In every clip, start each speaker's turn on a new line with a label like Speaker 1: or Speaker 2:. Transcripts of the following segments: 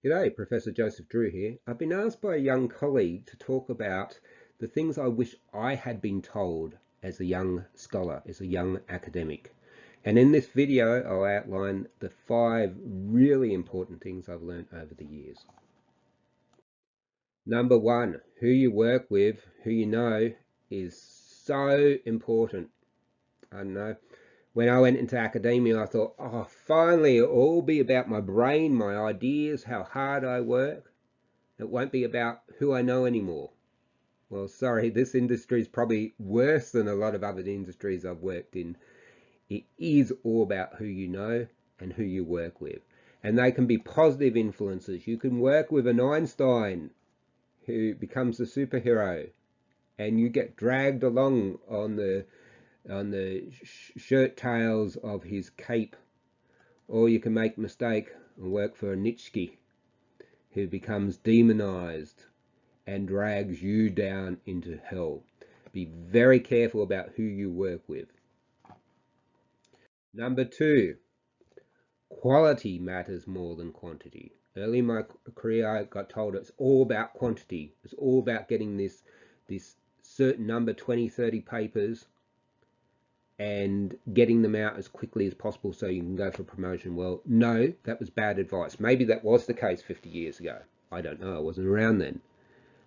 Speaker 1: G'day, Professor Joseph Drew here. I've been asked by a young colleague to talk about the things I wish I had been told as a young scholar, as a young academic. And in this video, I'll outline the 5 really important things I've learned over the years. Number 1, who you work with, who you know, is so important. I know. When I went into academia, I thought, oh, finally it'll all be about my brain, my ideas, how hard I work. It won't be about who I know anymore. Well, sorry, this industry is probably worse than a lot of other industries I've worked in. It is all about who you know and who you work with. And they can be positive influences. You can work with an Einstein who becomes a superhero and you get dragged along on the shirt tails of his cape, or you can make a mistake and work for a Nietzsche who becomes demonized and drags you down into hell. Be very careful about who you work with. Number 2, quality matters more than quantity. Early in my career, I got told it's all about quantity. It's all about getting this certain number, 20, 30 papers, and getting them out as quickly as possible so you can go for promotion. Well, no, that was bad advice. Maybe that was the case 50 years ago. I don't know. I wasn't around then.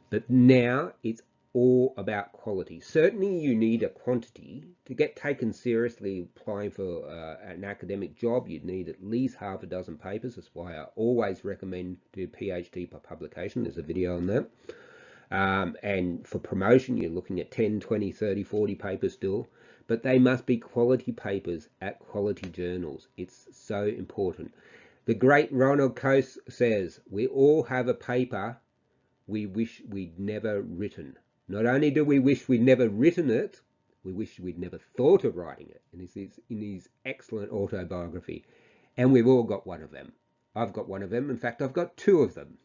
Speaker 1: But now it's all about quality. Certainly you need a quantity to get taken seriously. Applying for an academic job, you'd need at least half a dozen papers. That's why I always recommend do PhD per publication. There's a video on that. And for promotion, you're looking at 10, 20, 30, 40 papers still. But they must be quality papers at quality journals. It's so important. The great Ronald Coase says, we all have a paper we wish we'd never written. Not only do we wish we'd never written it, we wish we'd never thought of writing it. And this is in his excellent autobiography. And we've all got one of them. I've got one of them. In fact, I've got 2 of them.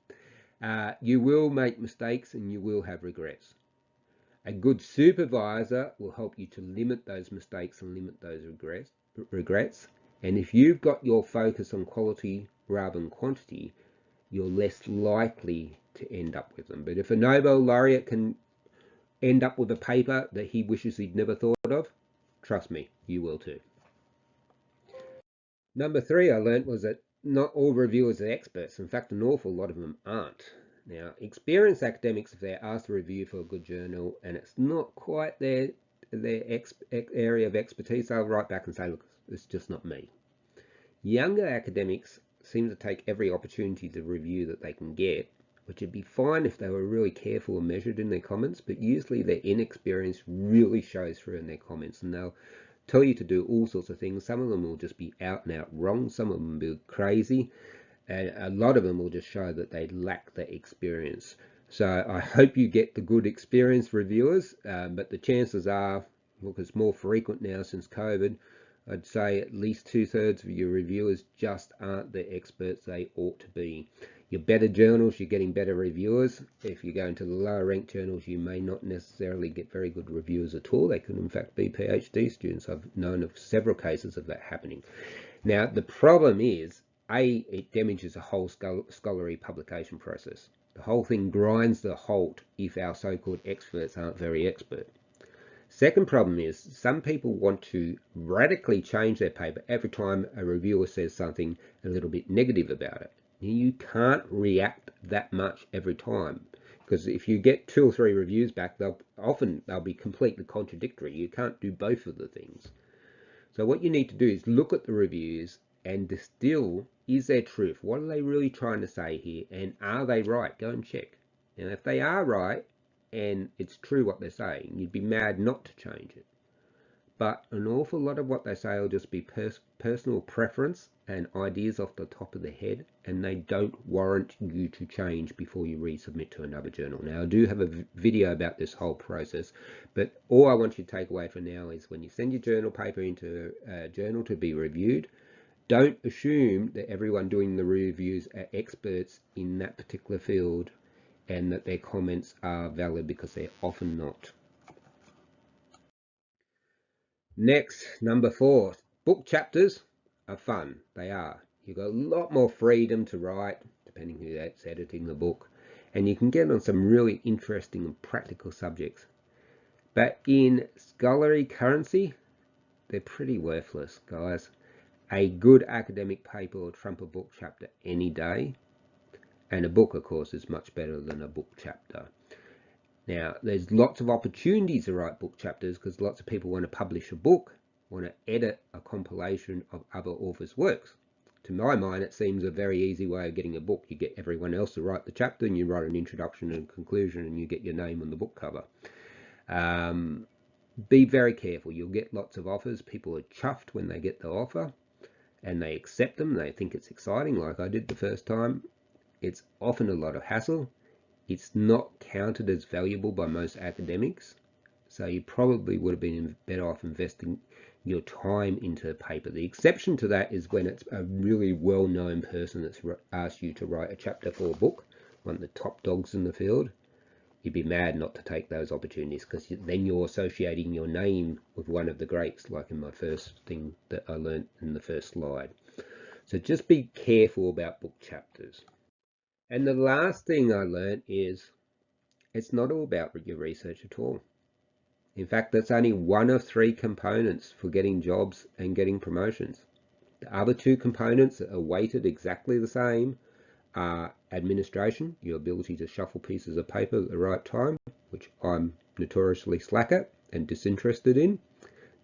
Speaker 1: You will make mistakes and you will have regrets. A good supervisor will help you to limit those mistakes and limit those regrets. And if you've got your focus on quality rather than quantity, you're less likely to end up with them. But if a Nobel laureate can end up with a paper that he wishes he'd never thought of, trust me, you will too. Number 3 I learned was that not all reviewers are experts. In fact, an awful lot of them aren't. Now, experienced academics, if they're asked to review for a good journal and it's not quite their area of expertise, they'll write back and say, look, it's just not me. Younger academics seem to take every opportunity to review that they can get, which would be fine if they were really careful and measured in their comments, but usually their inexperience really shows through in their comments, and they'll tell you to do all sorts of things. Some of them will just be out and out wrong, some of them will be crazy, and a lot of them will just show that they lack the experience. So I hope you get the good experienced reviewers, but the chances are, look, it's more frequent now since COVID, I'd say at least 2/3 of your reviewers just aren't the experts they ought to be. Your better journals, you're getting better reviewers. If you go into the lower ranked journals, you may not necessarily get very good reviewers at all. They could in fact be PhD students. I've known of several cases of that happening. Now, the problem is, it damages the whole scholarly publication process. The whole thing grinds to a halt if our so-called experts aren't very expert. Second problem is some people want to radically change their paper every time a reviewer says something a little bit negative about it. You can't react that much every time, because if you get 2 or 3 reviews back, they'll be completely contradictory. You can't do both of the things. So what you need to do is look at the reviews and distill, is there truth? What are they really trying to say here? And are they right? Go and check. And if they are right, and it's true what they're saying, you'd be mad not to change it. But an awful lot of what they say will just be personal preference and ideas off the top of the head, and they don't warrant you to change before you resubmit to another journal. Now, I do have a video about this whole process, but all I want you to take away for now is when you send your journal paper into a journal to be reviewed, don't assume that everyone doing the reviews are experts in that particular field and that their comments are valid, because they're often not. Next, number 4, book chapters are fun. They are. You've got a lot more freedom to write, to depending who that's editing the book. And you can get on some really interesting and practical subjects. But in scholarly currency, they're pretty worthless, guys. A good academic paper will trump a book chapter any day. And a book, of course, is much better than a book chapter. Now, there's lots of opportunities to write book chapters because lots of people want to publish a book, want to edit a compilation of other authors' works. To my mind, it seems a very easy way of getting a book. You get everyone else to write the chapter and you write an introduction and conclusion and you get your name on the book cover. Be very careful. You'll get lots of offers. People are chuffed when they get the offer and they accept them. They think it's exciting like I did the first time. It's often a lot of hassle. It's not counted as valuable by most academics, so you probably would have been better off investing your time into a paper. The exception to that is when it's a really well-known person that's asked you to write a chapter for a book, one of the top dogs in the field. You'd be mad not to take those opportunities because then you're associating your name with one of the greats, like in my first thing that I learned in the first slide. So just be careful about book chapters. And the last thing I learned is it's not all about your research at all. In fact, that's only one of 3 components for getting jobs and getting promotions. The other 2 components that are weighted exactly the same are administration, your ability to shuffle pieces of paper at the right time, which I'm notoriously slack at and disinterested in.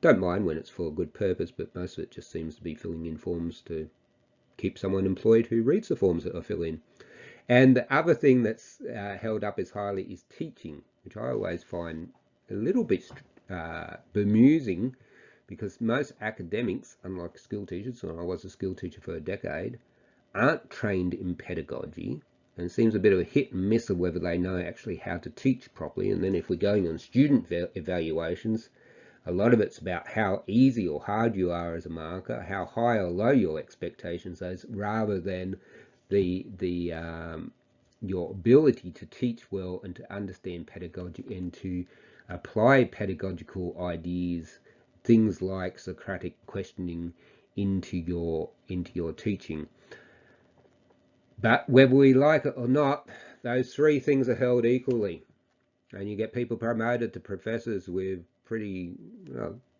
Speaker 1: Don't mind when it's for a good purpose, but most of it just seems to be filling in forms to keep someone employed who reads the forms that I fill in. And the other thing that's held up as highly is teaching, which I always find a little bit bemusing because most academics, unlike school teachers, and I was a school teacher for a decade, aren't trained in pedagogy, and it seems a bit of a hit and miss of whether they know actually how to teach properly. And then if we're going on student evaluations, a lot of it's about how easy or hard you are as a marker, how high or low your expectations are, rather than your ability to teach well and to understand pedagogy and to apply pedagogical ideas, things like Socratic questioning into your teaching. But whether we like it or not, those 3 things are held equally, and you get people promoted to professors with pretty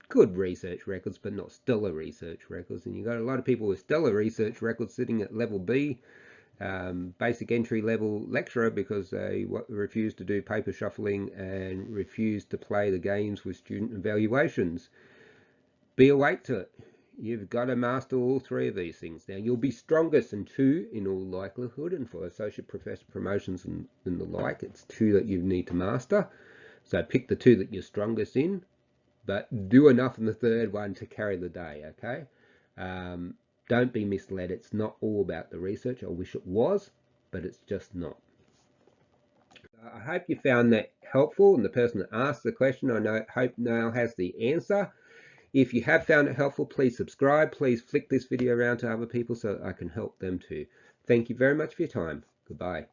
Speaker 1: good research records, but not stellar research records. And you've got a lot of people with stellar research records sitting at level B, basic entry level lecturer, because they refuse to do paper shuffling and refuse to play the games with student evaluations. Be awake to it. You've got to master all 3 of these things. Now, you'll be strongest in 2 in all likelihood, and for associate professor promotions and the like, it's 2 that you need to master. So pick the 2 that you're strongest in, but do enough in the 3rd one to carry the day, okay? Don't be misled. It's not all about the research. I wish it was, but it's just not. I hope you found that helpful, and the person that asked the question, hope now has the answer. If you have found it helpful, please subscribe. Please flick this video around to other people so I can help them too. Thank you very much for your time. Goodbye.